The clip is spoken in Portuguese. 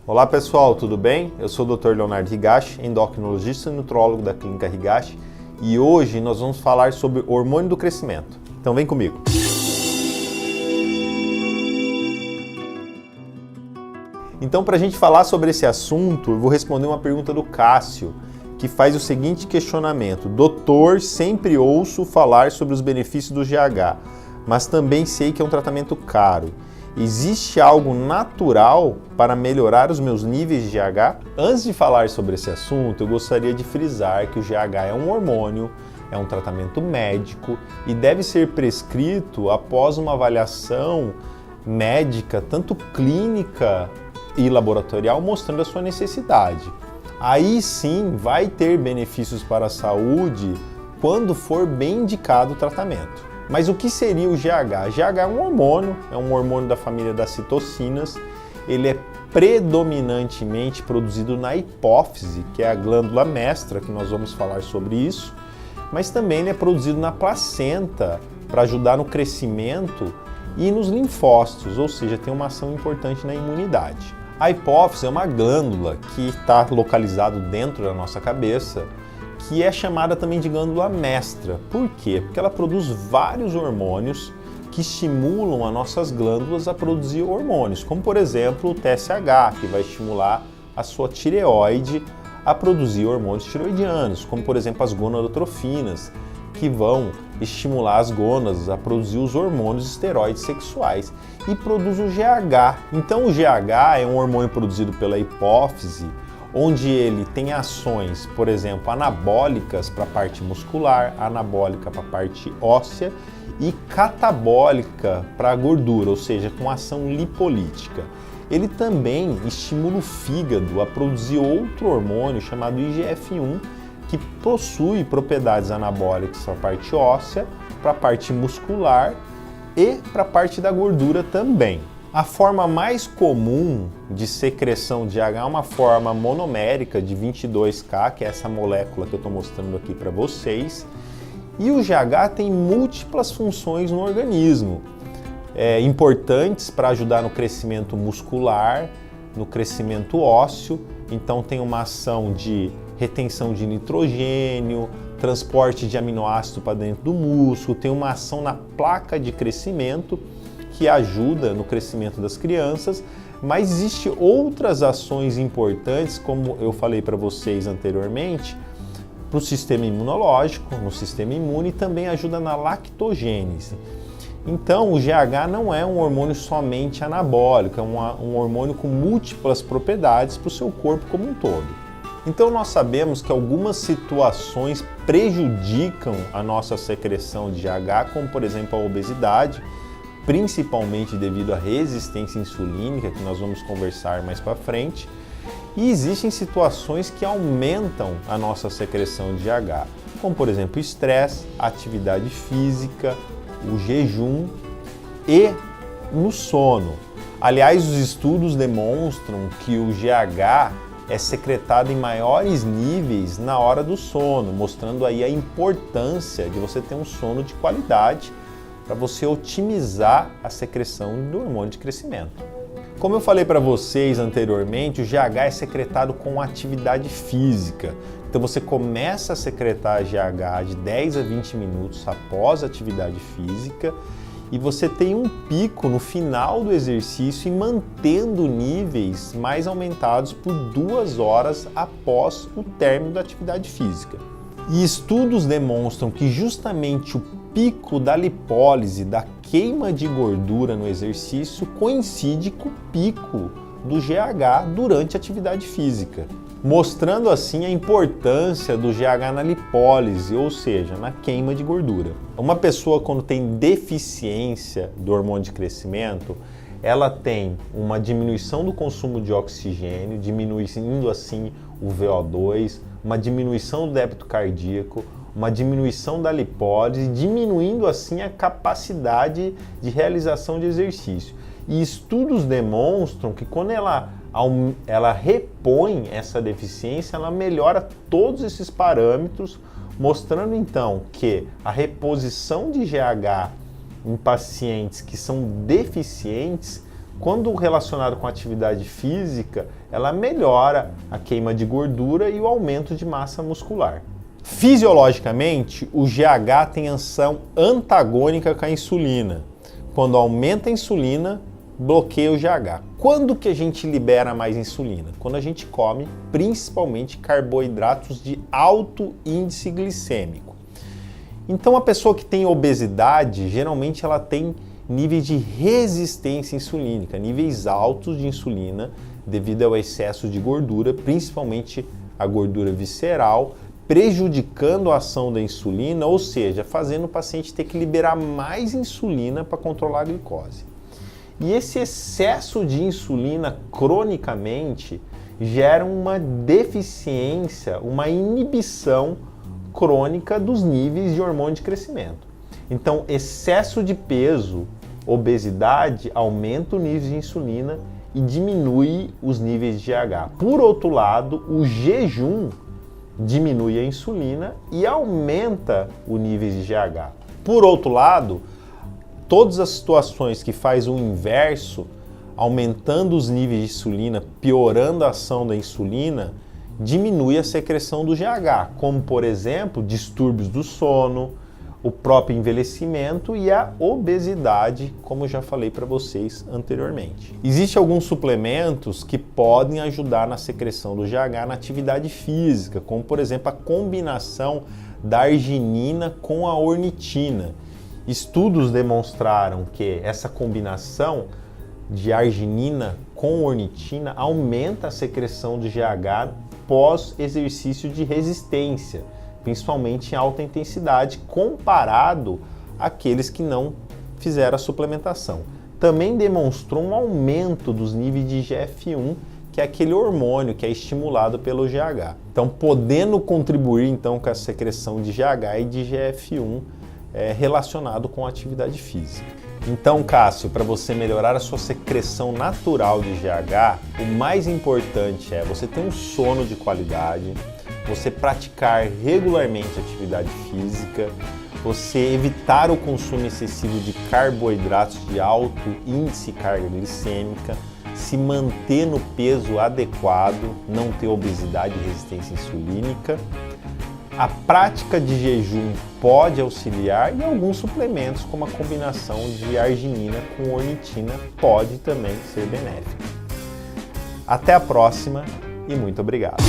Olá pessoal, tudo bem? Eu sou o Dr. Leonardo Higashi, endocrinologista e nutrólogo da Clínica Higashi, e hoje nós vamos falar sobre hormônio do crescimento. Então vem comigo. Então, para a gente falar sobre esse assunto, eu vou responder uma pergunta do Cássio, que faz o seguinte questionamento: Doutor, sempre ouço falar sobre os benefícios do GH, mas também sei que é um tratamento caro. Existe algo natural para melhorar os meus níveis de GH? Antes de falar sobre esse assunto, eu gostaria de frisar que o GH é um hormônio, é um tratamento médico e deve ser prescrito após uma avaliação médica, tanto clínica e laboratorial, mostrando a sua necessidade. Aí sim vai ter benefícios para a saúde quando for bem indicado o tratamento. Mas o que seria o GH? GH é um hormônio da família das citocinas. Ele é predominantemente produzido na hipófise, que é a glândula mestra, que nós vamos falar sobre isso, mas também ele é produzido na placenta para ajudar no crescimento e nos linfócitos, ou seja, tem uma ação importante na imunidade. A hipófise é uma glândula que está localizada dentro da nossa cabeça, que é chamada também de glândula mestra. Por quê? Porque ela produz vários hormônios que estimulam as nossas glândulas a produzir hormônios, como por exemplo o TSH, que vai estimular a sua tireoide a produzir hormônios tireoidianos, como por exemplo as gonadotrofinas, que vão estimular as gônadas a produzir os hormônios esteroides sexuais, e produz o GH. Então o GH é um hormônio produzido pela hipófise, onde ele tem ações, por exemplo, anabólicas para a parte muscular, anabólica para a parte óssea e catabólica para a gordura, ou seja, com ação lipolítica. Ele também estimula o fígado a produzir outro hormônio chamado IGF-1, que possui propriedades anabólicas para a parte óssea, para a parte muscular e para a parte da gordura também. A forma mais comum de secreção de GH é uma forma monomérica de 22K, que é essa molécula que eu estou mostrando aqui para vocês. E o GH tem múltiplas funções no organismo, importantes para ajudar no crescimento muscular, no crescimento ósseo. Então tem uma ação de retenção de nitrogênio, transporte de aminoácido para dentro do músculo, tem uma ação na placa de crescimento, que ajuda no crescimento das crianças, mas existem outras ações importantes, como eu falei para vocês anteriormente, para o sistema imunológico, no sistema imune, e também ajuda na lactogênese. Então o GH não é um hormônio somente anabólico, é um hormônio com múltiplas propriedades para o seu corpo como um todo. Então nós sabemos que algumas situações prejudicam a nossa secreção de GH, como por exemplo a obesidade, principalmente devido à resistência insulínica, que nós vamos conversar mais para frente, e existem situações que aumentam a nossa secreção de GH, como por exemplo o estresse, atividade física, o jejum e no sono. Aliás, os estudos demonstram que o GH é secretado em maiores níveis na hora do sono, mostrando aí a importância de você ter um sono de qualidade para você otimizar a secreção do hormônio de crescimento. Como eu falei para vocês anteriormente, o GH é secretado com atividade física. Então você começa a secretar GH de 10 a 20 minutos após a atividade física e você tem um pico no final do exercício e mantendo níveis mais aumentados por 2 horas após o término da atividade física. E estudos demonstram que justamente o pico da lipólise, da queima de gordura no exercício, coincide com o pico do GH durante a atividade física, mostrando assim a importância do GH na lipólise, ou seja, na queima de gordura. Uma pessoa quando tem deficiência do hormônio de crescimento, ela tem uma diminuição do consumo de oxigênio, diminuindo assim o VO2, uma diminuição do débito cardíaco, uma diminuição da lipólise, diminuindo assim a capacidade de realização de exercício. E estudos demonstram que quando ela repõe essa deficiência, ela melhora todos esses parâmetros, mostrando então que a reposição de GH em pacientes que são deficientes quando relacionado com atividade física, ela melhora a queima de gordura e o aumento de massa muscular. Fisiologicamente, o GH tem ação antagônica com a insulina. Quando aumenta a insulina, bloqueia o GH. Quando que a gente libera mais insulina? Quando a gente come principalmente carboidratos de alto índice glicêmico. Então a pessoa que tem obesidade, geralmente ela tem níveis de resistência insulínica, níveis altos de insulina devido ao excesso de gordura, principalmente a gordura visceral, prejudicando a ação da insulina, ou seja, fazendo o paciente ter que liberar mais insulina para controlar a glicose. E esse excesso de insulina cronicamente gera uma deficiência, uma inibição crônica dos níveis de hormônio de crescimento. Então, excesso de peso, obesidade, aumenta o nível de insulina e diminui os níveis de GH. Por outro lado, o jejum diminui a insulina e aumenta o nível de GH. Por outro lado, todas as situações que faz o inverso, aumentando os níveis de insulina, piorando a ação da insulina, diminui a secreção do GH, como por exemplo, distúrbios do sono, o próprio envelhecimento e a obesidade, como já falei para vocês anteriormente. Existem alguns suplementos que podem ajudar na secreção do GH na atividade física, como por exemplo a combinação da arginina com a ornitina. Estudos demonstraram que essa combinação de arginina com ornitina aumenta a secreção de GH pós exercício de resistência, principalmente em alta intensidade, comparado àqueles que não fizeram a suplementação. Também demonstrou um aumento dos níveis de IGF-1, que é aquele hormônio que é estimulado pelo GH. Então, podendo contribuir então com a secreção de GH e de IGF-1 relacionado com a atividade física. Então, Cássio, para você melhorar a sua secreção natural de GH, o mais importante é você ter um sono de qualidade, você praticar regularmente atividade física, você evitar o consumo excessivo de carboidratos de alto índice de carga glicêmica, se manter no peso adequado, não ter obesidade e resistência insulínica. A prática de jejum pode auxiliar e alguns suplementos, como a combinação de arginina com ornitina, pode também ser benéfica. Até a próxima e muito obrigado!